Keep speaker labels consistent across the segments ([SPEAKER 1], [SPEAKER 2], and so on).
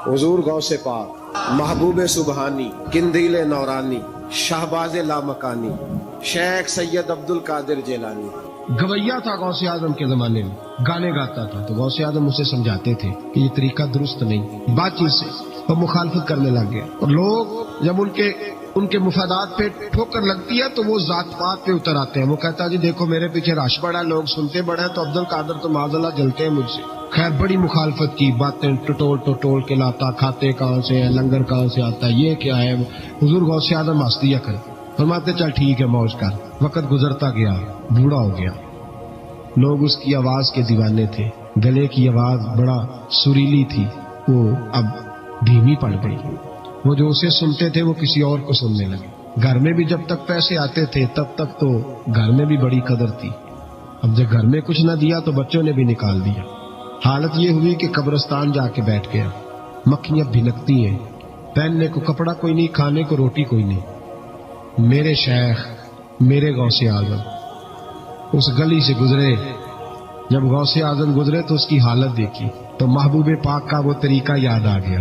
[SPEAKER 1] حضور غوث پاک، محبوب سبحانی، قندیل نورانی، شہباز لامکانی، شیخ سید عبد القادر جیلانی۔
[SPEAKER 2] گویا تھا غوث اعظم کے زمانے میں، گانے گاتا تھا، تو غوث اعظم اسے سمجھاتے تھے کہ یہ طریقہ درست نہیں، بات چیت سے وہ مخالفت کرنے لگ گیا۔ اور لوگ جب ان کے مفادات پہ ٹھوکر لگتی ہے تو وہ ذات پات پہ اتر آتے ہیں۔ وہ کہتا جی دیکھو میرے پیچھے رش بڑا، لوگ سنتے بڑے ہیں، تو عبد القادر تو معاذ اللہ جلتے ہیں مجھ سے۔ خیر بڑی مخالفت کی، باتیں ٹٹول کے لاتا، کھاتے کہاں سے ہیں، لنگر کہاں سے آتا ہے، یہ کیا ہے۔ حضور غوث اعظم ہنس دیا کر، فرماتے چل ٹھیک ہے موج کر۔ وقت گزرتا گیا، بوڑھا ہو گیا، لوگ اس کی آواز کے دیوانے تھے، گلے کی آواز بڑا سریلی تھی، وہ اب دھیمی پڑ گئی۔ وہ جو اسے سنتے تھے وہ کسی اور کو سننے لگے۔ گھر میں بھی جب تک پیسے آتے تھے تب تک تو گھر میں بھی بڑی قدر تھی، اب جب گھر میں کچھ نہ دیا تو بچوں نے بھی نکال دیا۔ حالت یہ ہوئی کہ قبرستان جا کے بیٹھ گیا۔ مکھیاں بھنکتی ہیں، پہننے کو کپڑا کوئی نہیں، کھانے کو روٹی کوئی نہیں۔ میرے شیخ، میرے غوث اعظم اس گلی سے گزرے۔ جب غوث اعظم گزرے تو اس کی حالت دیکھی تو محبوب پاک کا وہ طریقہ یاد آ گیا۔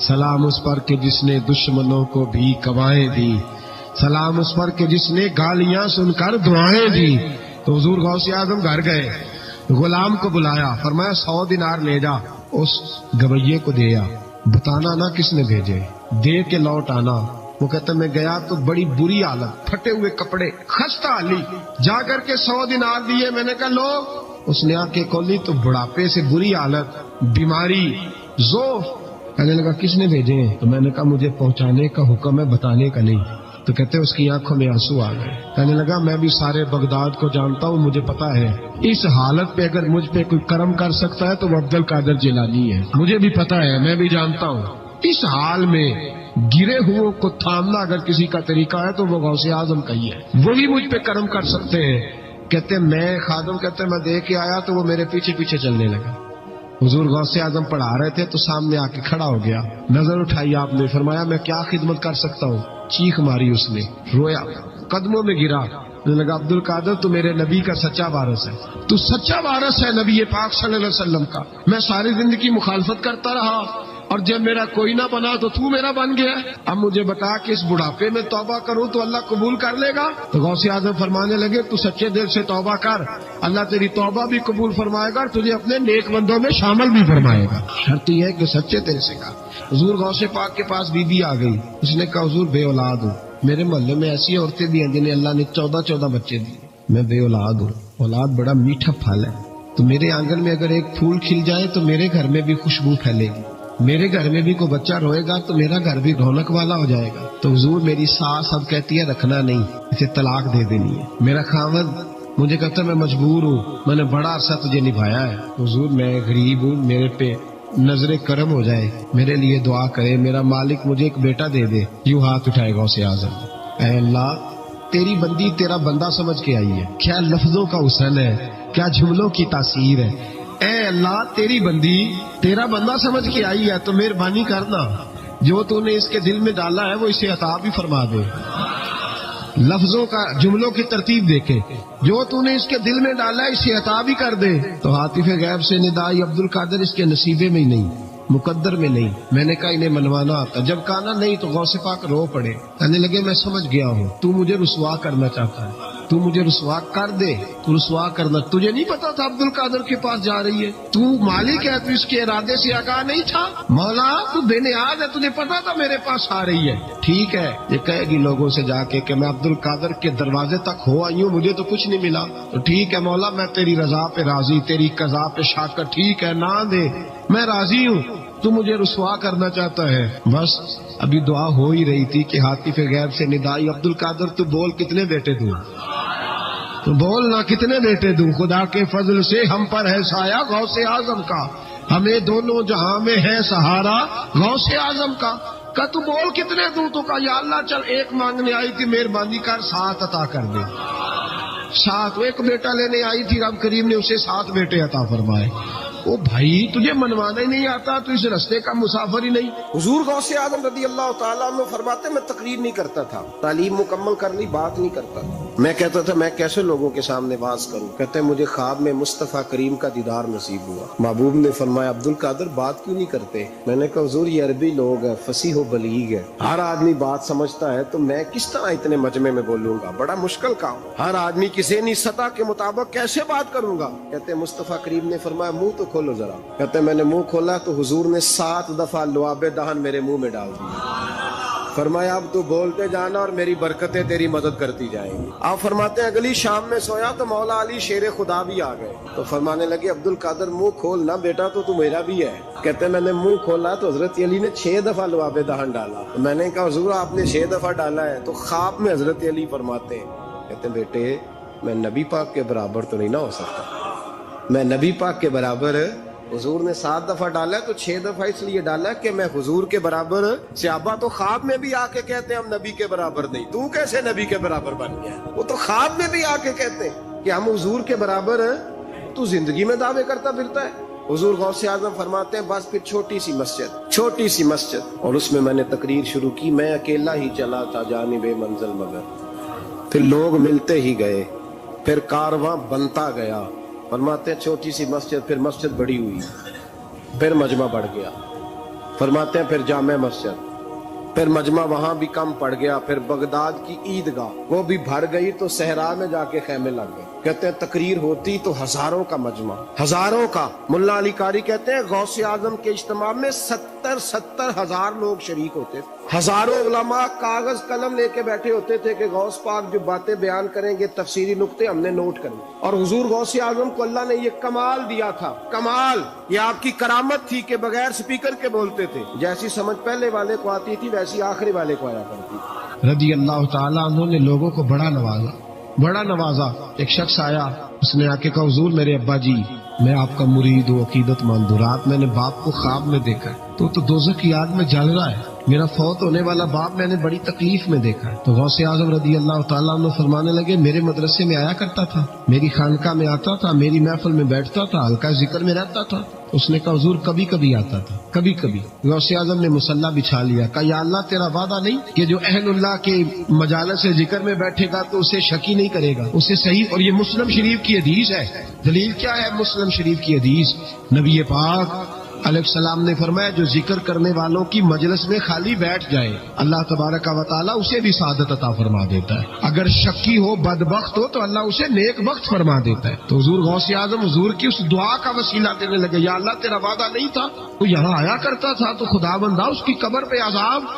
[SPEAKER 2] سلام اس پر کہ جس نے دشمنوں کو بھی کوائیں دی، سلام اس پر کہ جس نے گالیاں سن کر دعائیں دی۔ تو حضور غوث اعظم گھر گئے، غلام کو بلایا، فرمایا 100 دینار لے جا، اس گویے کو دیا، بتانا نہ کس نے بھیجے، دے کے لوٹ آنا۔ وہ کہتا میں گیا تو بڑی بری حالت، پھٹے ہوئے کپڑے، خستہ حالی، جا کر کے 100 دینار دیے۔ میں نے کہا لو، اس نے آنکھیں کھولی تو بڑھاپے سے بری حالت، بیماری، ذوف۔ کہنے لگا کس نے بھیجے ہیں؟ تو میں نے کہا مجھے پہنچانے کا حکم ہے، بتانے کا نہیں۔ تو کہتے اس کی آنکھوں میں آنسو آ گئے۔ کہنے لگا میں بھی سارے بغداد کو جانتا ہوں، مجھے پتا ہے اس حالت پہ اگر مجھ پہ کوئی کرم کر سکتا ہے تو وہ عبد القادر جیلانی ہے، مجھے بھی پتا ہے، میں بھی جانتا ہوں۔ اس حال میں گرے ہوئوں کو تھامنا اگر کسی کا طریقہ ہے تو وہ غوث اعظم کا ہی ہے، وہی مجھ پہ کرم کر سکتے ہیں۔ کہتے میں خادم کہتے میں دے کے آیا تو وہ میرے پیچھے پیچھے چلنے لگا۔ حضور غوث اعظم پڑھا رہے تھے تو سامنے آ کے کھڑا ہو گیا، نظر اٹھائی آپ نے، فرمایا میں کیا خدمت کر سکتا ہوں؟ چیخ ماری اس نے، رویا، قدموں میں گرا، لگا عبد القادر تو میرے نبی کا سچا وارث ہے، تو سچا وارث ہے نبی پاک صلی اللہ علیہ وسلم کا۔ میں ساری زندگی مخالفت کرتا رہا اور جب میرا کوئی نہ بنا تو تو میرا بن گیا۔ اب مجھے بتا کہ اس بڑھاپے میں توبہ کروں تو اللہ قبول کر لے گا؟ تو غوث اعظم فرمانے لگے تو سچے دل سے توبہ کر، اللہ تیری توبہ بھی قبول فرمائے گا اور تجھے اپنے نیک بندوں میں شامل بھی فرمائے گا، شرط یہ ہے کہ سچے دل سے کہا۔ حضور غوث پاک کے پاس بی بی آ گئی، اس نے کہا حضور بے اولاد ہوں، میرے محلے میں ایسی عورتیں بھی ہیں جنہیں اللہ نے 14 بچے دیے، میں بے اولاد ہوں، اولاد بڑا میٹھا پھل ہے، تو میرے آنگن میں اگر ایک پھول کھل جائے تو میرے گھر میں بھی خوشبو پھیلے گی، میرے گھر میں بھی کوئی بچہ روئے گا تو میرا گھر بھی رونق والا ہو جائے گا۔ تو حضور میری ساس اب کہتی ہے رکھنا نہیں، اسے طلاق دے دینی ہے۔ میرا خاوند مجھے کہتا ہے میں مجبور ہوں، میں نے بڑا عرصہ تجھے نبھایا ہے، حضور میں غریب ہوں، میرے پہ نظر کرم ہو جائے، میرے لیے دعا کرے، میرا مالک مجھے ایک بیٹا دے دے۔ یوں ہاتھ اٹھائے غوث اعظم، اے اللہ تیری بندی تیرا بندہ سمجھ کے آئی ہے، کیا لفظوں کا حسن ہے، کیا جملوں کی تاثیر ہے۔ اے اللہ تیری بندی تیرا بندہ سمجھ کے آئی ہے تو مہربانی کرنا، جو تو نے اس کے دل میں ڈالا ہے وہ اسے عطا بھی فرما دے۔ لفظوں کا جملوں کی ترتیب دیکھے، جو تو نے اس کے دل میں ڈالا ہے اسے عطا بھی کر دے۔ تو عاطف غیب سے ندائی عبد القادر اس کے نصیبے میں ہی نہیں، مقدر میں نہیں۔ میں نے کہا انہیں منوانا آتا، جب کہا نہیں تو غوث پاک رو پڑے، کہنے لگے میں سمجھ گیا ہوں تو مجھے رسوا کرنا چاہتا ہے، تو مجھے رسوا کر دے، تو رسوا کرنا، تجھے نہیں پتا تھا عبد القادر کے پاس جا رہی ہے، تو مالک ہے، تو اس کے ارادے سے آگاہ نہیں تھا، مولا تو بے نیاز ہے، تجھے پتا تھا میرے پاس آ رہی ہے۔ ٹھیک ہے یہ کہے گی لوگوں سے جا کے کہ میں عبد القادر کے دروازے تک ہو آئی ہوں، مجھے تو کچھ نہیں ملا، تو ٹھیک ہے مولا میں تیری رضا پہ راضی، تیری قضا پہ شاکر، ٹھیک ہے نہ دے میں راضی ہوں، تو مجھے رسوا کرنا چاہتا ہے۔ بس ابھی دعا ہو ہی رہی تھی کہ عاطف غیب سے ندائی عبد القادر تو بول کتنے بیٹے دوں، تو بولنا کتنے بیٹے دوں، خدا کے فضل سے ہم پر ہے سایہ غوث اعظم کا، ہمیں دونوں جہاں میں ہے سہارا غوث اعظم کا۔ کہ تو بول کتنے دوں، تو کہا یا اللہ چل ایک مانگنے آئی تھی، مہربانی کر 7 عطا کر دے۔ 7 ایک بیٹا لینے آئی تھی، رب کریم نے اسے 7 بیٹے عطا فرمائے۔ ओ भाई तुझे मनवाना ही नहीं आता, तो इस रास्ते का मुसाफिर ही नहीं।
[SPEAKER 1] हुजूर गौसे आजम रदी अल्लाह ताला अन्हु फरमाते मैं तकरीर नहीं करता था, तालीम मुकम्मल कर ली, बात नहीं करता था। मैं कहता था मैं कैसे लोगों के सामने बात करूं। कहते मुझे ख्वाब में मुस्तफा करीम का दीदार नसीब हुआ। महबूब ने फरमाया अब्दुल कादिर बात क्यों नहीं करते। मैंने कहा हुजूर ये अरबी लोग है, फसीह व बलीग है, हर आदमी बात समझता है, तो मैं किस तरह इतने मजमे में बोलूंगा, बड़ा मुश्किल काम। हर आदमी की ज़हनी सतह के मुताबिक कैसे बात करूंगा। कहते मुस्तफा करीम ने फरमाया मुंह तो खोलो जरा। कहते मैंने मुंह खोला तो हुजूर ने 7 दफा लुआबे दहन मेरे मुंह में डाल दिया। फरमाया अब तू बोलते जाना और मेरी बरकतें तेरी मदद करती जाएंगी। आप फरमाते हैं अगली शाम में सोया तो मौला अली शेर खुदा भी आ गए, तो फरमाने लगे अब्दुल कादिर मुंह खोल ना बेटा, तो तू मेरा भी है। कहते मैंने मुंह खोला तो हजरत अली ने 6 दफा लुआबे दहन डाला। तो मैंने कहा हुजूर आपने 6 दफा डाला है। तो ख्वाब में हजरत अली फरमाते हैं, कहते बेटे मैं नबी पाक के बराबर तो नहीं ना हो सकता, मैं नबी पाक के बराबर। हुजूर ने 7 दफा डाला है तो 6 दफा इसलिए डाला कि मैं हुजूर के बराबर। सहाबा तो ख्वाब में भी आके कहते हैं हम नबी के बराबर नहीं, तू कैसे नबी के बराबर बन गया। वो तो ख्वाब में भी आके कहते हैं कि हम हुजूर के बराबर हैं, तू जिंदगी में दावे करता फिरता है। हुजूर गौसे आजम फरमाते हैं बस फिर छोटी सी मस्जिद और उसमें मैंने तकरीर शुरू की। मैं अकेला ही चला था जानिबे मंजिल मगर, फिर लोग मिलते ही गए, फिर कारवां बनता गया। फरमाते हैं छोटी सी मस्जिद, फिर मस्जिद बड़ी हुई, फिर मजमा बढ़ गया। फरमाते हैं फिर जामे मस्जिद, फिर मजमा वहां भी कम पड़ गया, फिर बगदाद की ईदगाह वो भी भर गई तो सहरा में जाके खैमे लग गए। कहते हैं तकरीर होती तो हजारों का मजमा, हजारों का। मुल्ला अली कारी कहते हैं गौसे आजम के इज्तिमा में 70 हजार लोग शरीक होते थे। हजारों उलमा कागज कलम लेके बैठे होते थे कि गौस पाक जो बातें बयान करेंगे तफसीरी नुक्ते हमने नोट करने। और हुजूर गौसे आजम को अल्लाह ने ये कमाल दिया था, कमाल ये आपकी करामत थी कि बगैर स्पीकर के बोलते थे। जैसी समझ पहले वाले को आती थी वैसी आखिरी वाले को आया करती थी।
[SPEAKER 2] रदी अल्लाह ताला अन्हु ने लोगों को बड़ा नवाजा। एक शख्स आया, उसने आके कहा हुजूर मेरे अब्बा जी मैं आपका मुरीद हूँ, अकीदतमंद हूँ, रात मैंने बाप को ख्वाब में देखा है तो दोज़ख की आग में जल रहा है, मेरा फौत होने वाला बाप मैंने बड़ी तकलीफ में देखा है। तो गौसे आजम रदी अल्लाह ताला अन्हु फरमाने लगे मेरे मदरसे में आया करता था, मेरी खानका में आता था, मेरी महफिल में बैठता था, हल्का जिक्र में रहता था। उसने कहा हुजूर कभी कभी आता था, कभी कभी। गौसे आजम ने मुसल्ला बिछा लिया, कहा या अल्लाह तेरा वादा नहीं कि जो अहलुल्लाह के मजालस से जिक्र में बैठेगा तो उसे शकी नहीं करेगा, उसे सही। और ये मुस्लिम शरीफ की हदीस है। दलील क्या है मुस्लिम शरीफ की हदीस? नबी पाक अलैहिस्सलाम ने फरमाया जो जिक्र करने वालों की मजलिस में खाली बैठ जाए अल्लाह तबारक व तआला उसे भी सादत अता फरमा देता है। अगर शक्की हो बदबख्त हो तो अल्लाह उसे नेक बख्त फरमा देता है। तो हुजूर गौसे आजम हुजूर की उस दुआ का वसीला देने लगे, या अल्लाह तेरा वादा नहीं था वो यहाँ आया करता था तो खुदाबंदा उसकी कब्र पे अजाब।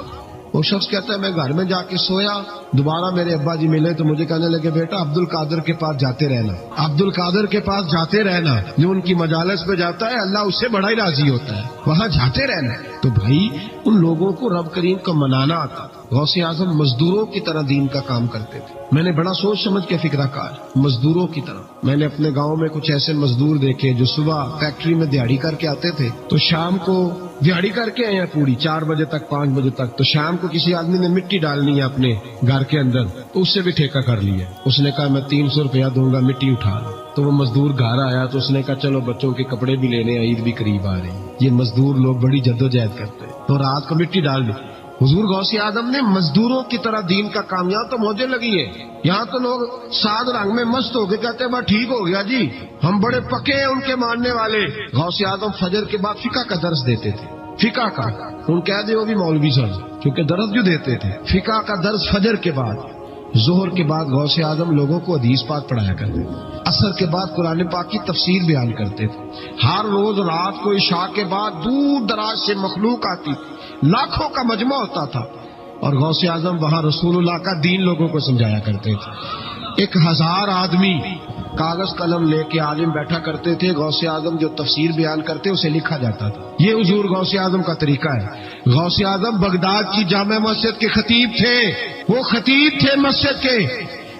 [SPEAKER 2] वो शख्स कहता है मैं घर में जाके सोया, दोबारा मेरे अब्बा जी मिले तो मुझे कहने लगे बेटा अब्दुल कादिर के पास जाते रहना, अब्दुल कादिर के पास जाते रहना, जो उनकी मजालिस पे जाता है अल्लाह उससे बड़ा ही राजी होता है, वहां जाते रहना। तो भाई उन लोगों को रब करीम को मनाना आता। गौसे आजम मजदूरों की तरह दीन का काम करते थे। मैंने बड़ा सोच समझ के फिक्रा कहा मजदूरों की तरह। मैंने अपने गांव में कुछ ऐसे मजदूर देखे जो सुबह फैक्ट्री में दिहाड़ी करके आते थे तो शाम को दिहाड़ी करके आए हैं पूरी 4 बजे तक 5 बजे तक, तो शाम को किसी आदमी ने मिट्टी डालनी है अपने घर के अंदर तो उससे भी ठेका कर लिया। उसने कहा मैं 300 रुपया दूंगा मिट्टी उठा लो। तो वो मजदूर घर आया तो उसने कहा चलो बच्चों के कपड़े भी लेने, ईद भी करीब आ रही। ये मजदूर लोग बड़ी जद्दोजहद करते हैं तो रात को मिट्टी डाल दी। हुजूर गौसे आदम ने मजदूरों की तरह दीन का काम, यहाँ तो मौजे लगी है, यहाँ तो लोग साद रंग में मस्त हो गए, कहते हैं ठीक हो गया जी हम बड़े पक्के हैं उनके मानने वाले। गौसे आदम फजर के बाद फिका का दर्स देते थे, फिका का उन कह दे वो भी मौलवी साहब क्योंकि दर्स जो देते थे फिका का दर्स फजर के बाद। जोहर के बाद गौसे आजम लोगों को हदीस पाक पढ़ाया करते थे, असर के बाद कुरान पाक की तफसीर बयान करते थे। हर रोज रात को इशा के बाद दूर दराज से मखलूक आती थी, लाखों का मजमा होता था और गौसे आजम वहां रसूलुल्लाह का दीन लोगों को समझाया करते थे। 1000 आदमी कागज कलम लेके आलिम बैठा करते थे, गौसे आजम जो तफसीर बयान करते उसे लिखा जाता था। ये हुजूर गौसे आजम का तरीका है। गौसे आजम बगदाद की जामे मस्जिद के खतीब थे, वो खतीब थे मस्जिद के।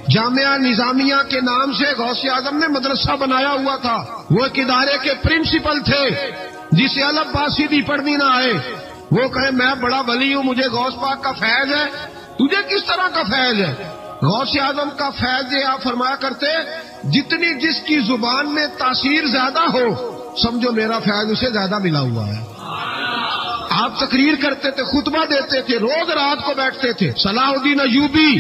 [SPEAKER 2] जामिया निजामिया के नाम से गौसे आजम ने मदरसा बनाया हुआ था, वो एक इदारे के प्रिंसिपल थे जिसे अलग बासीदी पढ़नी ना आए, वो कहे मैं बड़ा वली हूँ मुझे गौस पाक का फैज है, तुझे किस तरह का फैज है? गौसे आजम का फैज आप फरमाया करते जितनी जिसकी जुबान में तासीर ज्यादा हो समझो मेरा फैज उसे ज्यादा मिला हुआ है। आप तकरीर करते थे, खुतबा देते थे, रोज रात को बैठते थे। सलाहुद्दीन अयूबी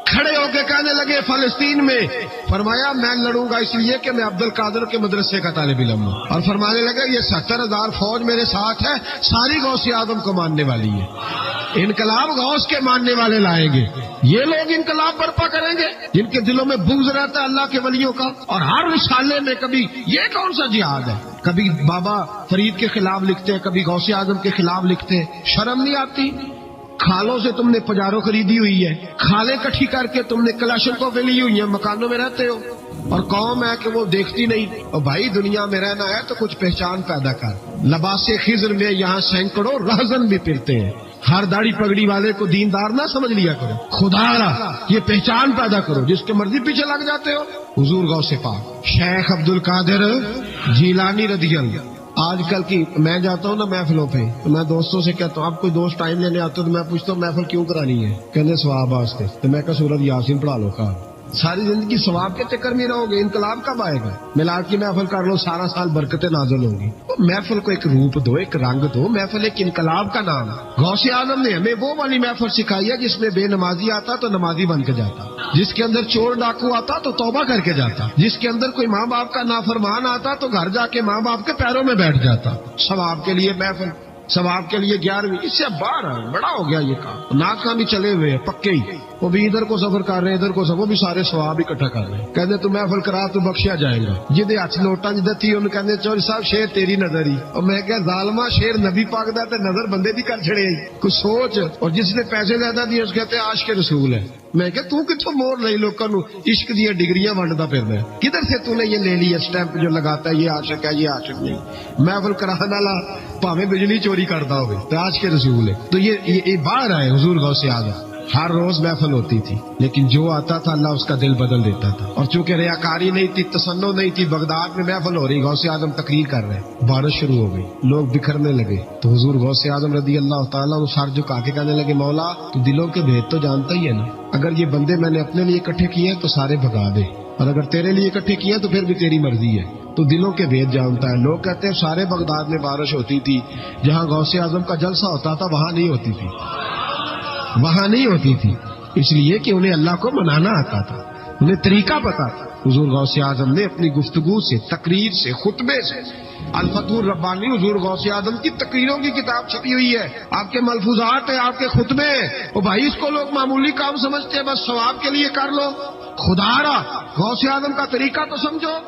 [SPEAKER 2] खड़े होकर कहने लगे फलस्तीन में, फरमाया मैं लड़ूंगा इसलिए कि मैं अब्दुल कादिर के मदरसे का तालिब इल्म हूं। और फरमाने लगे ये 70,000 फौज मेरे साथ है, सारी गौसे आदम को मानने वाली है। इनकलाब गौस के मानने वाले लाएंगे। ये लोग इनकलाब बर्पा करेंगे जिनके दिलों में बुग़्ज़ रहता है अल्लाह के वलियों का। और हर रिसाले में कभी ये कौन सा जिहाद है, कभी बाबा फरीद के खिलाफ लिखते हैं, कभी गौसे आजम के खिलाफ लिखते हैं। शर्म नहीं आती? खालों से तुमने पजारो खरीदी हुई है, खाले इकट्ठी करके तुमने कलाशनकोफें ली हुई है, मकानों में रहते हो, और कौम है कि वो देखती नहीं। और भाई दुनिया में रहना है तो कुछ पहचान पैदा कर। लबासे खिज़र में यहाँ सैकड़ों रहज़न भी फिरते हैं। हर दाढ़ी पगड़ी वाले को दीनदार ना समझ लिया करो, खुदा ये पहचान पैदा करो। जिसके मर्जी पीछे लग जाते हो। हुजूर गौसे पाक शेख अब्दुल कादिर जीलानी रदियल्लाहु। आजकल की मैं जाता हूँ ना महफिलों पे, तो मैं दोस्तों से कहता हूँ आप कोई दोस्त टाइम लेने आते हो तो मैं पूछता हूँ महफिल क्यों करानी है, कहते सवाब वास्ते। तो मैं कहा सूरत यासीन पढ़ा लो का, सारी जिंदगी सवाब के चक्कर में रहोगे, इनकलाब कब आएगा? मिलाद की महफिल कर लो, सारा साल बरकतें नाज़िल होंगी। तो महफिल को एक रूप दो, एक रंग दो। महफिल एक इनकलाब का नाम है। गौसे आजम ने हमें वो वाली महफिल सिखाई है जिसमें बेनमाजी आता तो नमाजी बन के जाता, जिसके अंदर चोर डाकू आता तो तौबा करके जाता, जिसके अंदर कोई माँ बाप का नाफरमान आता तो घर जाके माँ बाप के पैरों में बैठ जाता। सवाब के लिए महफिल, सवाब के लिए 11वीं, इससे बाहर बड़ा हो गया ये काम। नाकामी चले हुए पक्के ही, वो भी इधर को सफर कर रहे हैं, इधर को सफर, वो भी सारे सवाब इकट्ठा कर रहे हैं। कहते तू महफिल करा तो बख्शिया जाएगा। जिदे हथ नोटा जिदा थी उन्हें कहते चौधरी साहब शेर तेरी नजर ही। और मैं क्या जालमा शेर नबी पाक दा ते नजर बंदे दी कर छड़े कुछ सोच। और जिसने पैसे ज्यादा दिए उसके कहते आश के रसूल है। मैं क्या तू कितों मोर ली लोगों को इश्क दी डिग्रियां वंडदा फिरदा है, किधर से तूने ये ले लिया स्टैंप जो लगाता है ये आशिक है, ये आशिक नहीं। महफिल कराने वाला भावे बिजली चोरी करता हो तो आज के रसूल है। तो ये बाहर आए हुजूर गौसे आज़म। हर रोज महफिल होती थी, लेकिन जो आता था अल्लाह उसका दिल बदल देता था। और चूंकि रियाकारी नहीं थी, तसन्नो नहीं थी, बगदाद में महफिल हो रही, गौसे आजम तकरीर कर रहे हैं, बारिश शुरू हो गई, लोग बिखरने लगे। तो हुजूर गौसे आजम रदी अल्लाह ताला सर झुका के कहने लगे मौला तू दिलों के भेद तो जानता ही है ना, अगर ये बंदे मैंने अपने लिए इकट्ठे किए तो सारे भगा दे, और अगर तेरे लिए इकट्ठे किए तो फिर भी तेरी मर्जी है। तो दिलों के भेद जानता है। लोग कहते हैं सारे बगदाद में बारिश होती थी, जहाँ गौसे आजम का जलसा होता था वहां नहीं होती थी, वहां नहीं होती थी, इसलिए कि उन्हें अल्लाह को मनाना आता था, उन्हें तरीका पता था। हुजूर गौसे आजम ने अपनी गुफ्तगू से, तकरीर से, खुतबे से, अल-फतहुर रब्बानी हुजूर गौसे आजम की तकरीरों की किताब छपी हुई है, आपके मलफूजात है, आपके खुतबे। ओ भाई इसको लोग मामूली काम समझते हैं, बस सवाब के लिए कर लो। खुदारा गौसे आजम का तरीका तो समझो।